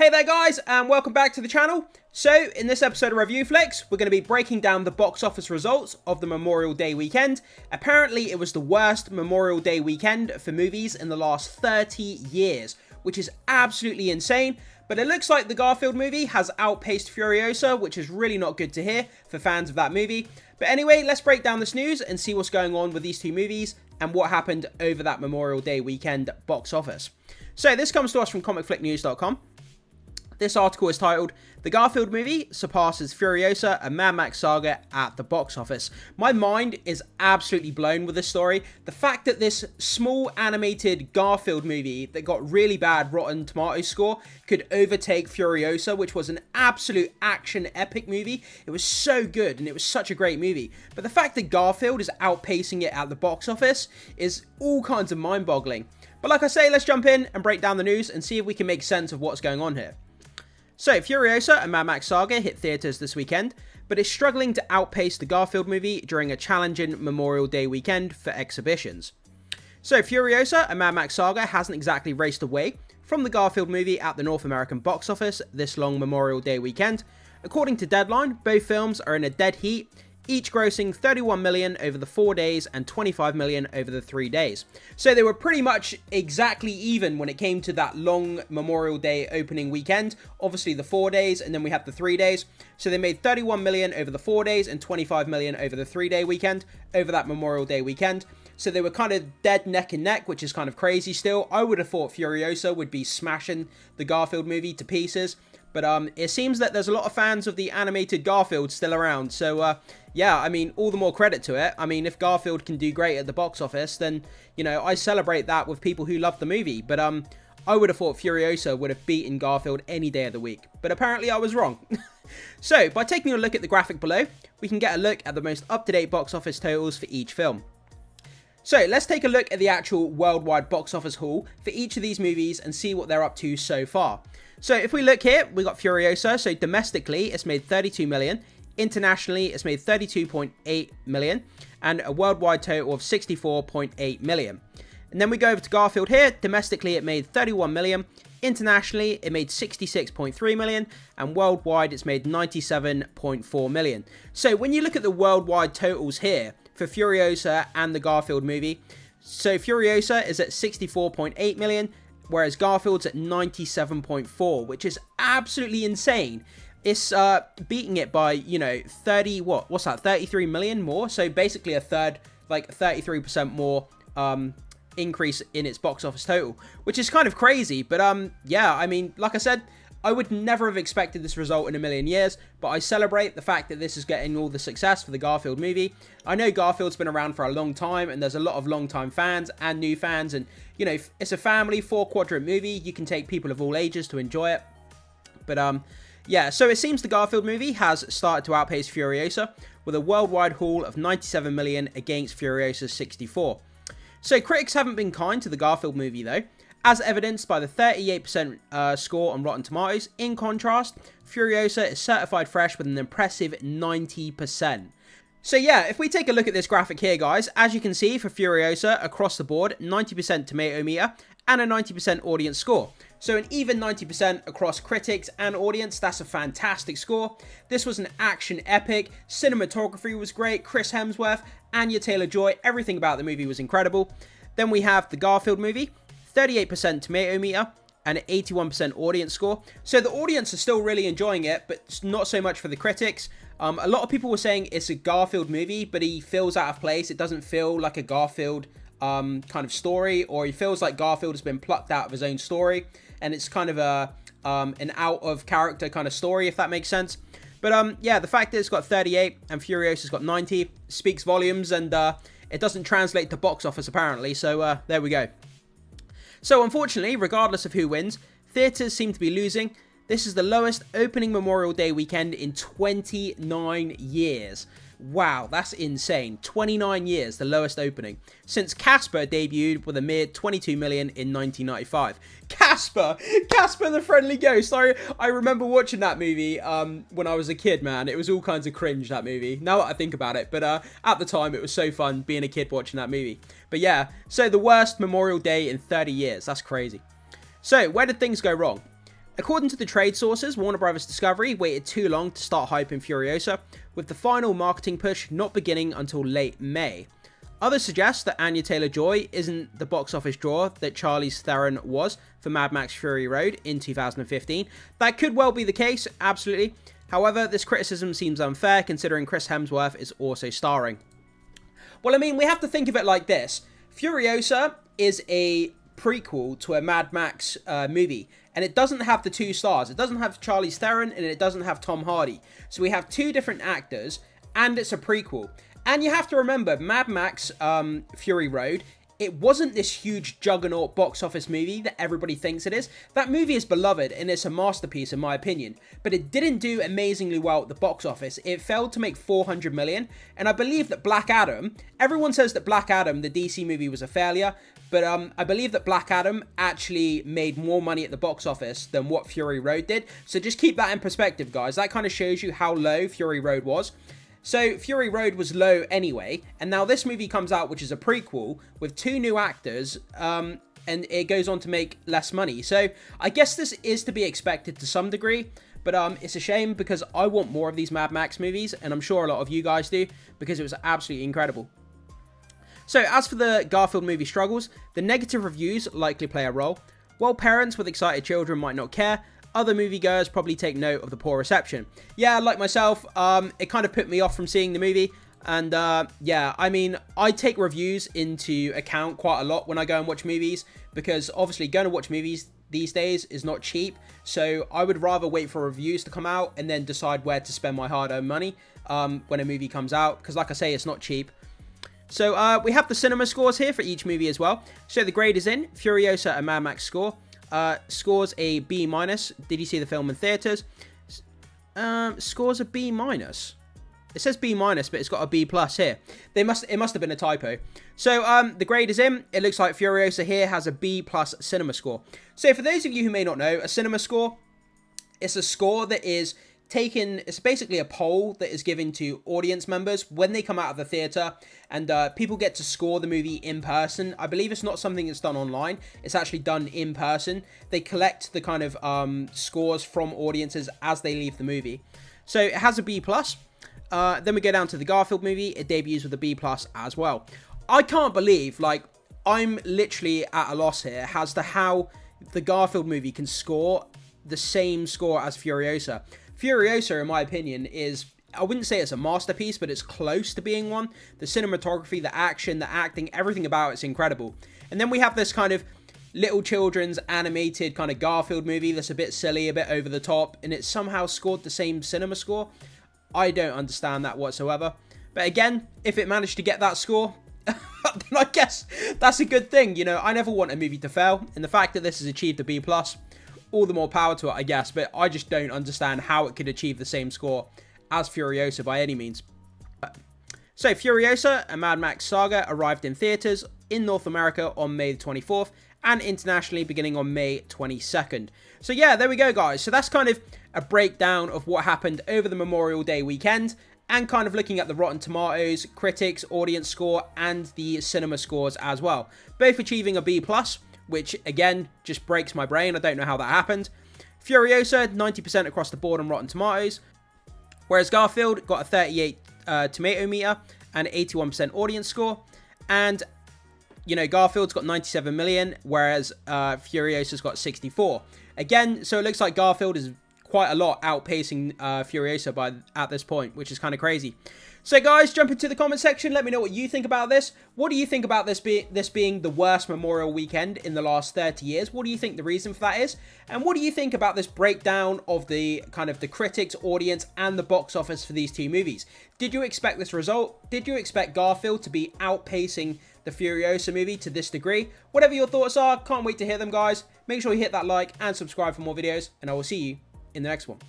Hey there guys, and welcome back to the channel. So, in this episode of Review Flicks, we're going to be breaking down the box office results of the Memorial Day weekend. Apparently, it was the worst Memorial Day weekend for movies in the last 30 years, which is absolutely insane. But it looks like the Garfield movie has outpaced Furiosa, which is really not good to hear for fans of that movie. But anyway, let's break down this news and see what's going on with these two movies and what happened over that Memorial Day weekend box office. So, this comes to us from comicflicknews.com. This article is titled, "The Garfield Movie Surpasses Furiosa and Mad Max Saga at the Box Office." My mind is absolutely blown with this story. The fact that this small animated Garfield movie that got really bad Rotten Tomatoes score could overtake Furiosa, which was an absolute action epic movie. It was so good and it was such a great movie. But the fact that Garfield is outpacing it at the box office is all kinds of mind-boggling. But like I say, let's jump in and break down the news and see if we can make sense of what's going on here. So, Furiosa and Mad Max Saga hit theatres this weekend, but is struggling to outpace the Garfield movie during a challenging Memorial Day weekend for exhibitions. So, Furiosa and Mad Max Saga hasn't exactly raced away from the Garfield movie at the North American box office this long Memorial Day weekend. According to Deadline, both films are in a dead heat, each grossing 31 million over the 4 days and 25 million over the 3 days. So they were pretty much exactly even when it came to that long Memorial Day opening weekend. Obviously the 4 days and then we have the 3 days. So they made 31 million over the 4 days and 25 million over the 3-day weekend, over that Memorial Day weekend. So they were kind of dead neck and neck, which is kind of crazy still. I would have thought Furiosa would be smashing the Garfield movie to pieces. But it seems that there's a lot of fans of the animated Garfield still around. So, yeah, I mean, all the more credit to it. I mean, if Garfield can do great at the box office, then, you know, I celebrate that with people who love the movie. But I would have thought Furiosa would have beaten Garfield any day of the week. But apparently I was wrong. So, by taking a look at the graphic below, we can get a look at the most up-to-date box office totals for each film. So, let's take a look at the actual worldwide box office haul for each of these movies and see what they're up to so far. So, if we look here, we got Furiosa. So, domestically, it's made 32 million. Internationally, it's made 32.8 million. And a worldwide total of 64.8 million. And then we go over to Garfield here. Domestically, it made 31 million. Internationally, it made 66.3 million. And worldwide, it's made 97.4 million. So, when you look at the worldwide totals here, for Furiosa and the Garfield movie. So Furiosa is at 64.8 million, whereas Garfield's at 97.4, which is absolutely insane. It's beating it by, you know, 33 million more. So basically a third, like 33% more increase in its box office total, which is kind of crazy. But yeah, I mean, like I said, I would never have expected this result in a million years, but I celebrate the fact that this is getting all the success for the Garfield movie. I know Garfield's been around for a long time, and there's a lot of long-time fans and new fans, and, you know, it's a family, 4-quadrant movie. You can take people of all ages to enjoy it. But, yeah, so it seems the Garfield movie has started to outpace Furiosa, with a worldwide haul of 97 million against Furiosa's 64. So critics haven't been kind to the Garfield movie, though, as evidenced by the 38% score on Rotten Tomatoes. In contrast, Furiosa is certified fresh with an impressive 90%. So yeah, if we take a look at this graphic here, guys, as you can see for Furiosa, across the board, 90% tomato meter and a 90% audience score. So an even 90% across critics and audience, that's a fantastic score. This was an action epic, cinematography was great, Chris Hemsworth, Anya Taylor-Joy, everything about the movie was incredible. Then we have the Garfield movie, 38% tomato meter and an 81% audience score. So the audience are still really enjoying it, but not so much for the critics. A lot of people were saying it's a Garfield movie, but he feels out of place. It doesn't feel like a Garfield kind of story, or he feels like Garfield has been plucked out of his own story, and it's kind of a an out of character kind of story, if that makes sense. But yeah, the fact that it's got 38 and Furiosa's got 90 speaks volumes, and it doesn't translate to box office apparently. So there we go. So unfortunately, regardless of who wins, theatres seem to be losing. This is the lowest opening Memorial Day weekend in 29 years. Wow, that's insane. 29 years, the lowest opening. Since Casper debuted with a mere 22 million in 1995. Casper the Friendly Ghost. I remember watching that movie when I was a kid, man. It was all kinds of cringe, that movie. Now that I think about it. But at the time, it was so fun being a kid watching that movie. But yeah, so the worst Memorial Day in 30 years. That's crazy. So, where did things go wrong? According to the trade sources, Warner Bros. Discovery waited too long to start hyping Furiosa, with the final marketing push not beginning until late May. Others suggest that Anya Taylor-Joy isn't the box office draw that Charlize Theron was for Mad Max Fury Road in 2015. That could well be the case, absolutely. However, this criticism seems unfair considering Chris Hemsworth is also starring. Well, I mean, we have to think of it like this. Furiosa is a prequel to a Mad Max movie, and it doesn't have the 2 stars. It doesn't have Charlize Theron, and it doesn't have Tom Hardy. So we have 2 different actors, and it's a prequel. And you have to remember, Mad Max Fury Road, it wasn't this huge juggernaut box office movie that everybody thinks it is. That movie is beloved and it's a masterpiece in my opinion, but it didn't do amazingly well at the box office. It failed to make 400 million, and I believe that Black Adam, everyone says that Black Adam, the DC movie, was a failure, but I believe that Black Adam actually made more money at the box office than what Fury Road did. So just keep that in perspective, guys. That kind of shows you how low Fury Road was. So Fury Road was low anyway, and now this movie comes out, which is a prequel with 2 new actors, and it goes on to make less money. So I guess this is to be expected to some degree, but it's a shame because I want more of these Mad Max movies, and I'm sure a lot of you guys do, because it was absolutely incredible. So as for the Garfield movie struggles, the negative reviews likely play a role. While parents with excited children might not care, other moviegoers probably take note of the poor reception. Yeah, like myself, it kind of put me off from seeing the movie. And yeah, I mean, I take reviews into account quite a lot when I go and watch movies, because obviously going to watch movies these days is not cheap. So I would rather wait for reviews to come out and then decide where to spend my hard-earned money when a movie comes out, because like I say, it's not cheap. So we have the CinemaScores here for each movie as well. So the grade is in. Furiosa, a Mad Max score. Scores a B-. Did you see the film in theaters? Scores a B-. It says B-, but it's got a B+ here. It must have been a typo. So the grade is in. It looks like Furiosa here has a B+ cinema score. So for those of you who may not know, a cinema score, it's a score that is taken, it's basically a poll that is given to audience members when they come out of the theater, and people get to score the movie in person. I believe it's not something that's done online, it's actually done in person. They collect the kind of scores from audiences as they leave the movie. So it has a B+. Then we go down to the Garfield movie. It debuts with a B+ as well. I can't believe, like, I'm literally at a loss here as to how the Garfield movie can score the same score as Furiosa. Furiosa, in my opinion, is, I wouldn't say it's a masterpiece, but it's close to being one. The cinematography, the action, the acting, everything about it's incredible. And then we have this kind of little children's animated kind of Garfield movie that's a bit silly, a bit over the top, and it somehow scored the same cinema score. I don't understand that whatsoever. But again, if it managed to get that score, then I guess that's a good thing. You know, I never want a movie to fail, and the fact that this has achieved a B+, all the more power to it, I guess, but I just don't understand how it could achieve the same score as Furiosa by any means. So, Furiosa, a Mad Max saga, arrived in theaters in North America on May the 24th, and internationally beginning on May 22nd. So yeah, there we go, guys. So that's kind of a breakdown of what happened over the Memorial Day weekend, and kind of looking at the Rotten Tomatoes, critics, audience score, and the cinema scores as well. Both achieving a B+, which, again, just breaks my brain. I don't know how that happened. Furiosa, 90% across the board on Rotten Tomatoes, whereas Garfield got a 38 tomato meter and 81% audience score. And, you know, Garfield's got 97 million, whereas Furiosa's got 64. Again, so it looks like Garfield is quite a lot outpacing Furiosa at this point, which is kind of crazy. So guys, jump into the comment section. Let me know what you think about this. What do you think about this being the worst Memorial weekend in the last 30 years? What do you think the reason for that is? And what do you think about this breakdown of the kind of the critics, audience, and the box office for these two movies? Did you expect this result? Did you expect Garfield to be outpacing the Furiosa movie to this degree? Whatever your thoughts are, can't wait to hear them, guys. Make sure you hit that like and subscribe for more videos, and I will see you in the next one.